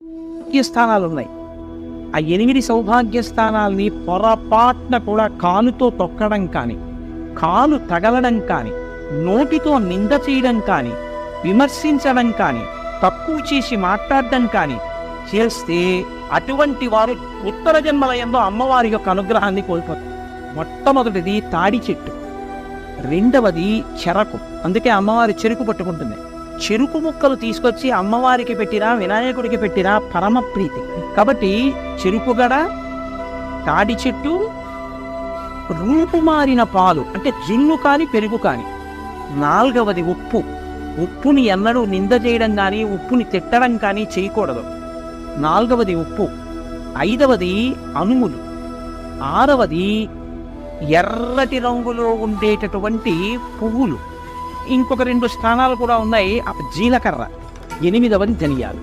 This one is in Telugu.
సౌభాగ్య స్థానాలు ఉన్నాయి. ఆ 8 సౌభాగ్య స్థానాల్ని పొరపాటున కూడా కాలుతో తొక్కడం కానీ, కాలు తగలడం కానీ, నోటితో నింద చేయడం కానీ, విమర్శించడం కానీ, తక్కువ చేసి మాట్లాడడం కానీ చేస్తే అటువంటి వారు ఉత్తర జన్మలయంలో అమ్మవారి యొక్క అనుగ్రహాన్ని కోల్పోతారు. మొట్టమొదటిది తాడి చెట్టు, రెండవది చెరకు. అందుకే అమ్మవారి చెరుకు పట్టుకుంటుంది. చెరుకు ముక్కలు తీసుకొచ్చి అమ్మవారికి పెట్టినా వినాయకుడికి పెట్టినా పరమ ప్రీతి. కాబట్టి చెరుకుగడ, తాడి చెట్టు, రూపుమారిన పాలు అంటే జున్ను కాని పెరుగు కాని. నాలుగవది ఉప్పు. ఉప్పుని ఎన్నడూ నింద చేయడం కానీ, ఉప్పుని తిట్టడం కానీ చేయకూడదు. నాలుగవది ఉప్పు. ఐదవది అనుములు. ఆరవది ఎర్రటి రంగులో ఉండేటటువంటి పువ్వులు. ఇంకొక 2 స్థానాలు కూడా ఉన్నాయి. జీలకర్ర. 8వది ధనియాలు.